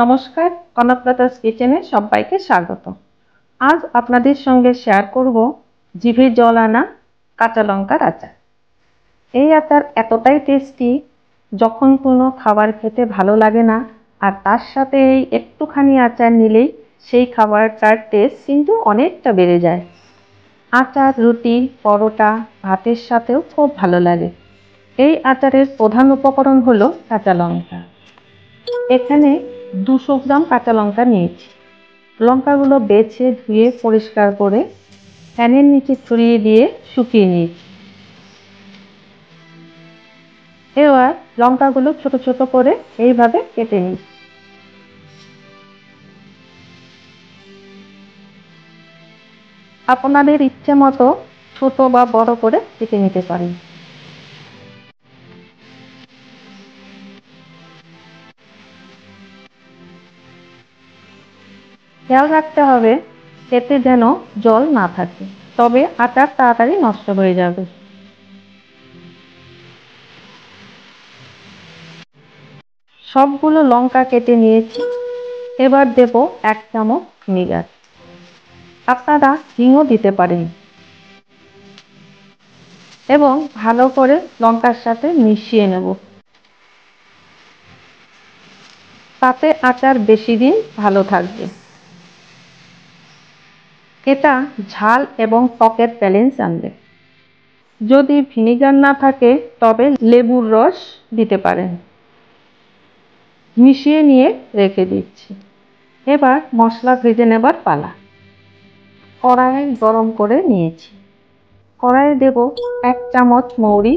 নমস্কার, কনকলতাস কিচেনে সবাইকে স্বাগত। আজ আপনাদের সঙ্গে শেয়ার করব জিভে জল আনা কাঁচা লঙ্কার আচার। এই আচার এতটাই টেস্টি, যখন কোনো খাবার খেতে ভালো লাগে না আর তার সাথে এই একটুখানি আচার নিলেই সেই খাবারটার টেস্ট কিন্তু অনেকটা বেড়ে যায়। আচার রুটি, পরোটা, ভাতের সাথেও খুব ভালো লাগে। এই আচারের প্রধান উপকরণ হলো কাঁচা লঙ্কা। এখানে 200 গ্রাম কাঁচা লঙ্কা নিয়েছি। লঙ্কাগুলো বেছে ধুয়ে পরিষ্কার করে ফ্যানের নিচে ছড়িয়ে দিয়ে শুকিয়ে নিয়েছি। এবার লঙ্কাগুলো ছোট ছোট করে এইভাবে কেটে নিচ্ছি। আপনাদের ইচ্ছে মতো ছোট বা বড় করে কেটে নিতে পারেন। খেয়াল রাখতে হবে এতে যেন জল না থাকে, তবে আচার তাড়াতাড়ি নষ্ট হয়ে যাবে। সবগুলো লঙ্কা কেটে নিয়েছি। এবার দেব 1 চামচ ভিনেগার। আপনারা হিংও দিতে পারেন এবং ভালো করে লঙ্কার সাথে মিশিয়ে নেব। তাতে আচার বেশি দিন ভালো থাকবে। এটা ঝাল এবং টকের ব্যালেন্স আনবে। যদি ভিনেগার না থাকে তবে লেবুর রস দিতে পারেন। মিশিয়ে নিয়ে রেখে দিচ্ছি। এবার মশলা ভেজে নেবার পালা। কড়াই গরম করে নিয়েছি। কড়াইয়ে দেব 1 চামচ মৌরি,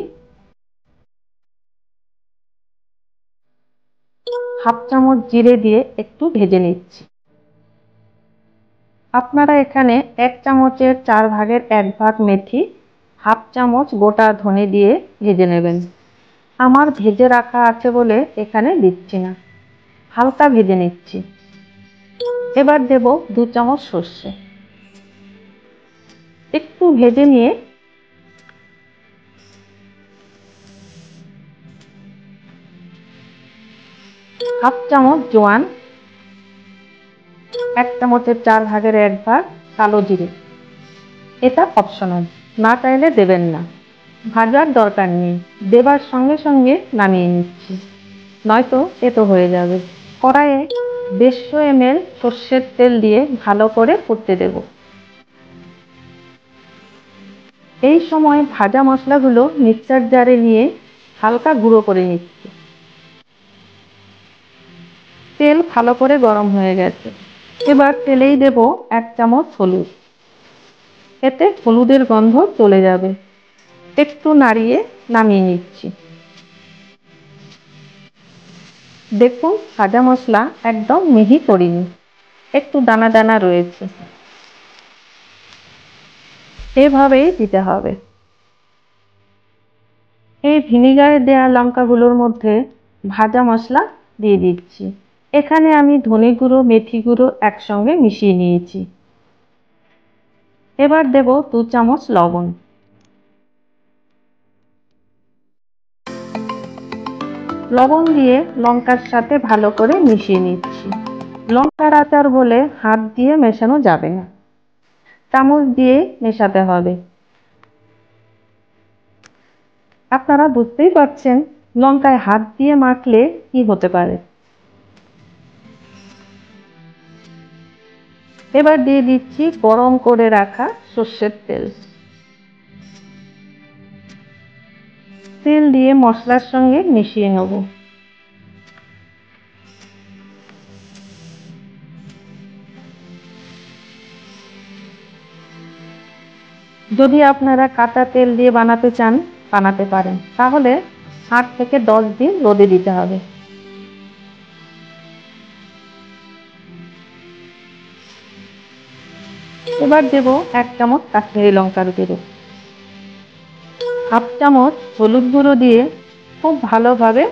1/2 চামচ জিরে দিয়ে একটু ভেজে নিচ্ছি। আপনারা এখানে 1 চামচের 4 ভাগের 1 ভাগ মেথি, 1/2 চামচ গোটা ধনে দিয়ে ভেজে নেবেন। আমার ভেজে রাখা আছে বলে এখানে দিচ্ছি না, হালকা ভেজে নিচ্ছি। এবার দেব 2 চামচ সর্ষে। একটু ভেজে নিয়ে হাফ চামচ জোয়ান, 1 চামচের 4 ভাগের 1 ভাগ কালো জিরে। এটা অপশনাল, না চাইলে দেবেন না। ভাজার দরকার নেই, দেবার সঙ্গে সঙ্গে নামিয়ে নিচ্ছি, নয়তো তেতো হয়ে যাবে। কড়াইয়ে 150 ml সর্ষের তেল দিয়ে ভালো করে ফুটতে দেব। এই সময় ভাজা মশলাগুলো মিক্সার জারে নিয়ে হালকা গুঁড়ো করে নিচ্ছি। তেল ভালো করে গরম হয়ে গেছে। এবার তেলেই দেব 1 চামচ হলুদ। এতে হলুদের গন্ধ চলে যাবে। একটু নাড়িয়ে নামিয়ে নিচ্ছি। দেখুন ভাজা মশলা একদম মিহি করিনি, একটু দানা দানা রয়েছে। এভাবেই দিতে হবে। এই ভিনিগারে দেওয়া লঙ্কাগুলোর মধ্যে ভাজা মশলা দিয়ে দিচ্ছি। এখানে আমি ধনে গুঁড়ো, মেথি গুঁড়ো একসঙ্গে মিশিয়ে নিয়েছি। এবার দেব 2 চামচ লবণ। লবণ দিয়ে লঙ্কার সাথে ভালো করে মিশিয়ে নিচ্ছি। লঙ্কার আচার বলে হাত দিয়ে মেশানো যাবে না, চামচ দিয়ে মেশাতে হবে। আপনারা বুঝতেই পারছেন লঙ্কায় হাত দিয়ে মাখলে কি হতে পারে। এবার দিয়ে দিচ্ছি গরম করে রাখা সর্ষের তেল। তেল দিয়ে মশলার সঙ্গে মিশিয়ে নেব। যদি আপনারা কাঁচা তেল দিয়ে বানাতে চান বানাতে পারেন, তাহলে 8 থেকে 10 দিন রোদে দিতে হবে। এবার দেব 1 চামচ কাশ্মীরি লঙ্কার গুঁড়ো, 1/2 চামচ হলুদ গুঁড়ো দিয়ে খুব ভালোভাবে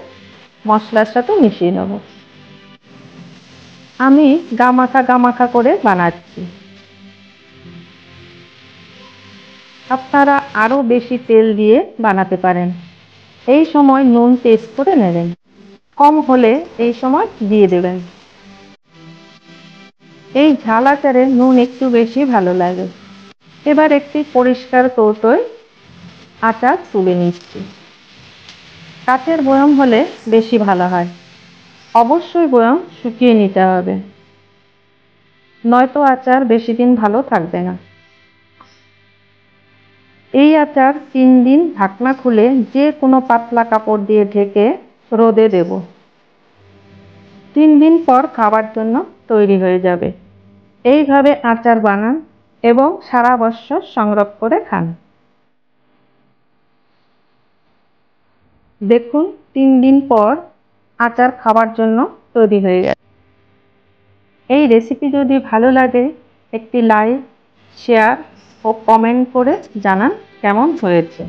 মশলার সাথে মিশিয়ে নেব। আমি গামাখা গামাখা করে বানাচ্ছি। আপনারা আরও বেশি তেল দিয়ে বানাতে পারেন। এই সময় নুন টেস্ট করে নেবেন, কম হলে এই সময় দিয়ে দেবেন। এই ঝাল আচারে নুন একটু বেশি ভালো লাগে। এবার একটি পরিষ্কার কৌটোয় আচার তুলে নিচ্ছি। কাচের বয়ম হলে বেশি ভালো হয়। অবশ্যই বয়ম শুকিয়ে নিতে হবে, নয়তো আচার বেশি দিন ভালো থাকবে না। এই আচার 3 দিন ঢাকনা খুলে যে কোনো পাতলা কাপড় দিয়ে ঢেকে রোদে দেব। 3 দিন পর খাবার জন্য তৈরি হয়ে যাবে। এইভাবে আচার বানান এবং সারা বছর সংরক্ষণ করে খান। দেখুন 3 দিন পর আচার খাবার জন্য তৈরি হয়ে গেছে। এই রেসিপি যদি ভালো লাগে একটি লাইক, শেয়ার ও কমেন্ট করে জানান কেমন হয়েছে।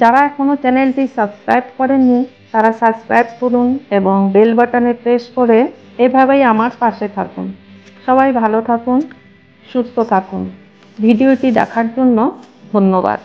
যারা এখনও চ্যানেলটি সাবস্ক্রাইব করেননি তারা সাবস্ক্রাইব করুন এবং বেল বাটনে প্রেস করে এভাবেই আমার পাশে থাকুন। সবাই ভালো থাকুন, সুস্থ থাকুন। ভিডিওটি দেখার জন্য ধন্যবাদ।